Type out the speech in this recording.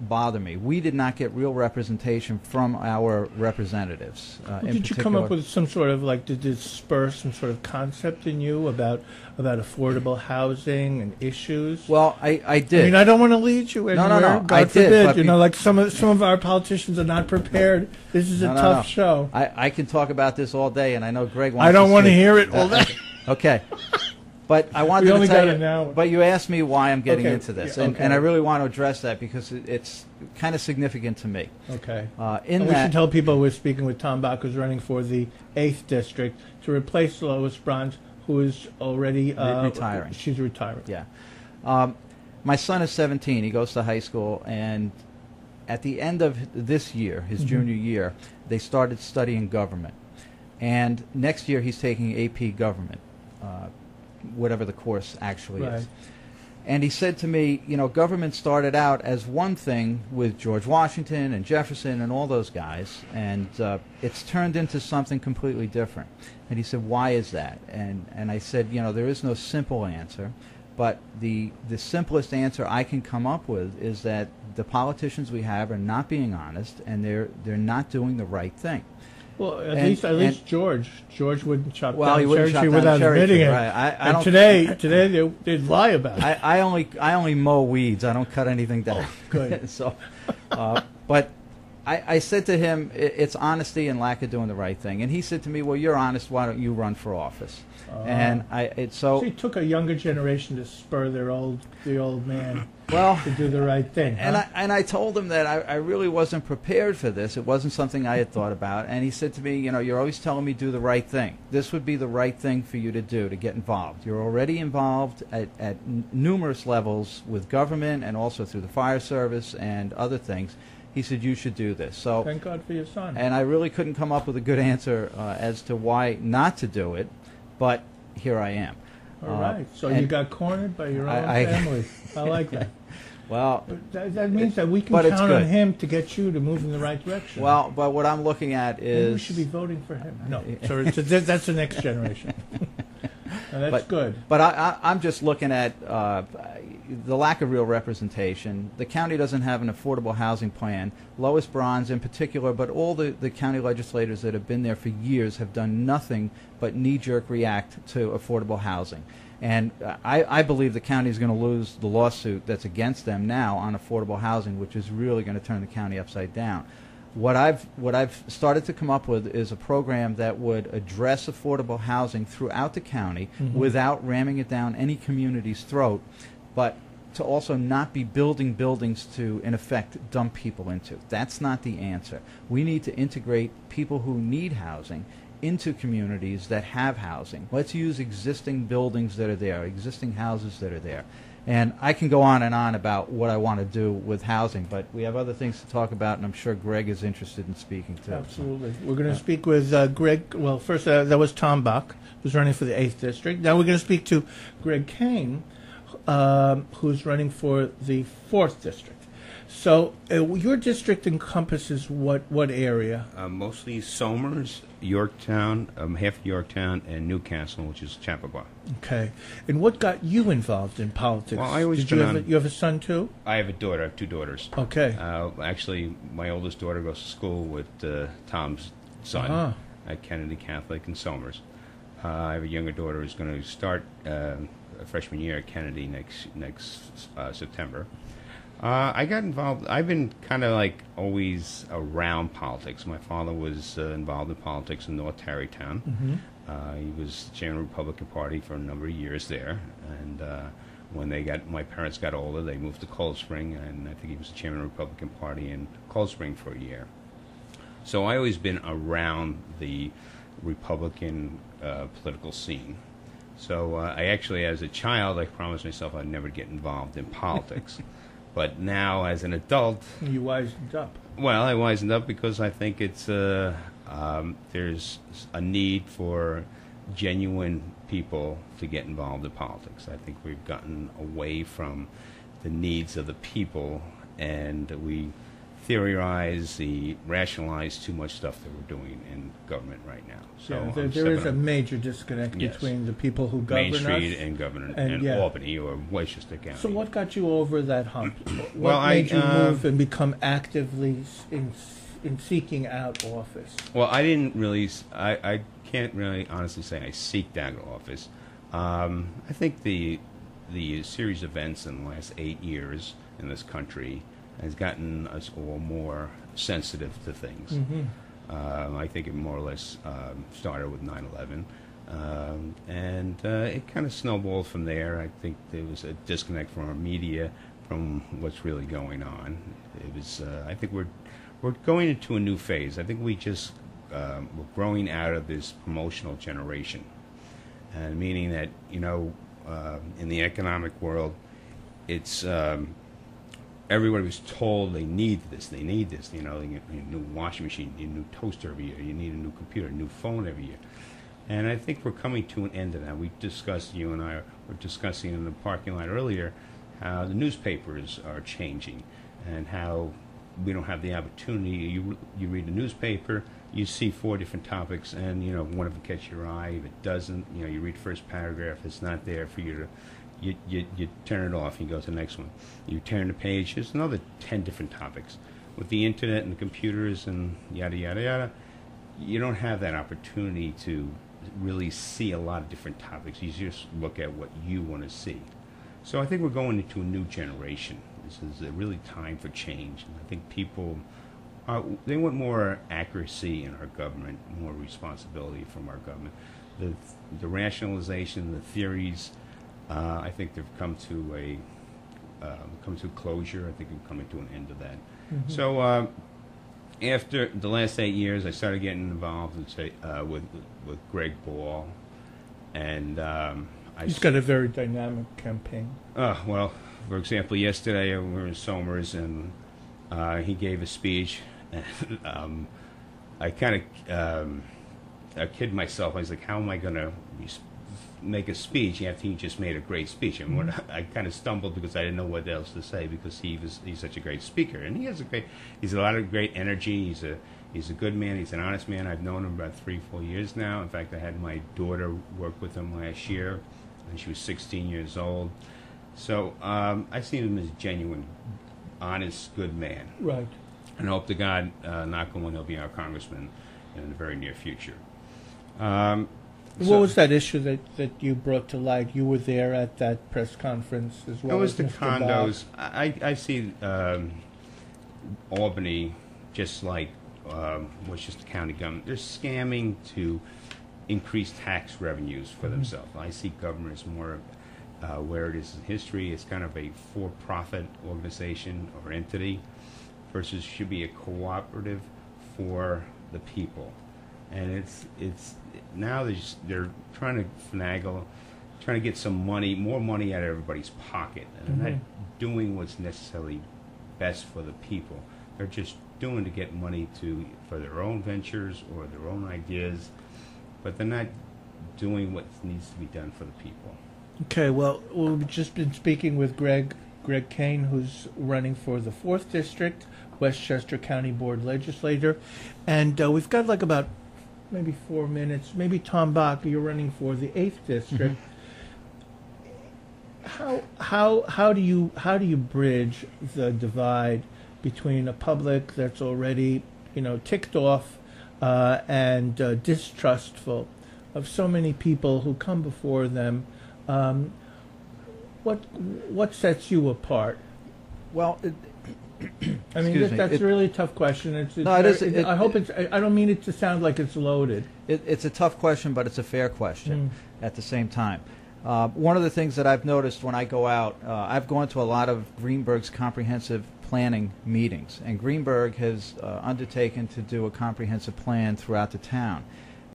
bother me. We did not get real representation from our representatives. Did you come up with some sort of, like, did it spur some sort of concept in you about affordable housing and issues? Well, I did. I mean, I don't want to lead you anywhere. No. God I forbid. did, Like some of our politicians are not prepared. This is a tough show. I can talk about this all day, and I know Greg wants. I don't want to speak. hear it all day. Okay. But I wanted We to only tell got you, an hour. but you asked me why I'm getting Okay, into this, yeah, and I really want to address that because it's kind of significant to me. Okay. In we that, should tell people we're speaking with Tom Bach, who's running for the 8th District to replace Lois Bronze, who is already retiring. She's retiring. Yeah. My son is 17. He goes to high school, and at the end of this year, his junior year, they started studying government. And next year he's taking AP government, whatever the course actually is. And he said to me, you know, government started out as one thing with George Washington and Jefferson and all those guys, and it's turned into something completely different. And he said, why is that? And I said, you know, there is no simple answer, but the simplest answer I can come up with is that the politicians we have are not being honest, and they're not doing the right thing. Well, at least George wouldn't chop down he a wouldn't cherry chop tree down a without cherry admitting tree, it. right. I And don't- today they'd lie about it. I only mow weeds. I don't cut anything down. Oh, good. So, but I said to him, it's honesty and lack of doing the right thing. And he said to me, well, you're honest. Why don't you run for office? And So he took a younger generation to spur the old man to do the right thing. And I told him that I really wasn't prepared for this. It wasn't something I had thought about. And he said to me, you know, you're always telling me do the right thing. This would be the right thing for you to do, to get involved. You're already involved at numerous levels with government and also through the fire service and other things. He said, you should do this. So thank God for your son. And I really couldn't come up with a good answer as to why not to do it, but here I am. All right. So you got cornered by your own family. I like that. Well, but that means that we can count on him to get you to move in the right direction. Well, but what I'm looking at is... Maybe we should be voting for him. No, so that's the next generation. No, that's good. But I'm just looking at the lack of real representation. The county doesn't have an affordable housing plan. Lois Bronze in particular, but all the county legislators that have been there for years have done nothing but knee-jerk react to affordable housing. And I believe the county is going to lose the lawsuit that's against them now on affordable housing, which is really going to turn the county upside down. What I've started to come up with is a program that would address affordable housing throughout the county without ramming it down any community's throat, but to also not be building buildings to, in effect, dump people into. That's not the answer. We need to integrate people who need housing into communities that have housing. Let's use existing buildings that are there, existing houses that are there. And I can go on and on about what I want to do with housing, but we have other things to talk about, and I'm sure Greg is interested in speaking too. Absolutely. We're going to speak with Greg. Well, first, that was Tom Bach, who's running for the 8th District. Now we're going to speak to Greg Kane, who's running for the 4th District. So your district encompasses what area? Mostly Somers, Yorktown, half of Yorktown, and Newcastle, which is Chappaqua. Okay. And what got you involved in politics? Well, I always you have a son too? I have a daughter. I have 2 daughters. Okay. Actually, my oldest daughter goes to school with Tom's son at Kennedy Catholic in Somers. I have a younger daughter who's going to start a freshman year at Kennedy next September. I got involved. I've been kind of like always around politics. My father was involved in politics in North Tarrytown. He was chairman of the Republican Party for a number of years there. And when my parents got older, they moved to Cold Spring, and I think he was the chairman of the Republican Party in Cold Spring for a year. So I always been around the Republican political scene. So I actually, as a child, I promised myself I'd never get involved in politics. But now, as an adult... You wisened up. Well, I wisened up because I think it's there's a need for genuine people to get involved in politics. I think we've gotten away from the needs of the people, and we theorize, rationalize too much stuff that we're doing in government right now. So yeah, there is a major disconnect between the people who govern Main Street us and govern and Albany or Westchester County. So what got you over that hump? Well, what made you move and become actively in seeking out office? Well, I didn't really. I can't really honestly say I seeked out office. I think the series of events in the last 8 years in this country has gotten us all more sensitive to things. Mm-hmm. I think it more or less started with 9/11, and it kind of snowballed from there. I think there was a disconnect from our media from what's really going on. It was. I think we're going into a new phase. I think we're growing out of this promotional generation, and meaning that in the economic world, it's everybody was told they need this. You need a new washing machine, you need a new toaster every year, you need a new computer, a new phone every year. And I think we're coming to an end of that. We discussed, you and I were discussing in the parking lot earlier, how the newspapers are changing and how we don't have the opportunity. You read the newspaper, you see 4 different topics, and one of them catches your eye. If it doesn't, you read the first paragraph. It's not there for you to. You turn it off. You go to the next one. You turn the page. There's another 10 different topics. With the internet and the computers and yada yada yada, you don't have that opportunity to really see a lot of different topics. You just look at what you want to see. So I think we're going into a new generation. This is really time for change. And I think people, they want more accuracy in our government, more responsibility from our government. The rationalization, the theories, I think they've come to closure. I think we're coming to an end of that. Mm-hmm. So after the last 8 years, I started getting involved with Greg Ball, and he's got a very dynamic campaign. Well, for example, yesterday we were in Somers, and he gave a speech. And, I kind of I kid myself. I was like, how am I going to make a speech after he just made a great speech? And Mm-hmm. I kind of stumbled because I didn't know what else to say, because he's such a great speaker, and he's a lot of great energy. He's a good man. He's an honest man. I've known him about 3-4 years now. In fact, I had my daughter work with him last year, and she was 16 years old. So I see him as a genuine, honest, good man. Right. And I hope to God, knock on wood, he'll be our congressman in the very near future. What was that issue that you brought to light? You were there at that press conference as well. It was as the Mr. condos. Bob. I see Albany just like Westchester County government. They're scamming to increase tax revenues for themselves. I see government as more where it is in history. It's kind of a for-profit organization or entity versus should be a cooperative for the people. And it's now they're trying to finagle, trying to get some money, more money out of everybody's pocket, and they're not doing what's necessarily best for the people. They're just doing to get money for their own ventures or their own ideas, but they're not doing what needs to be done for the people. Okay, well, we've just been speaking with Greg Kane, who's running for the 4th District, Westchester County Board Legislator, and we've got like about maybe 4 minutes. Maybe Tom Bach, you're running for the 8th District. Mm-hmm. How do you bridge the divide between a public that's already ticked off and distrustful of so many people who come before them? What sets you apart? Well, I mean, that's a really tough question. I hope it's. I don't mean it to sound like it's loaded. It's a tough question, but it's a fair question at the same time. One of the things that I've noticed when I go out, I've gone to a lot of Greenberg's comprehensive planning meetings, and Greenberg has undertaken to do a comprehensive plan throughout the town.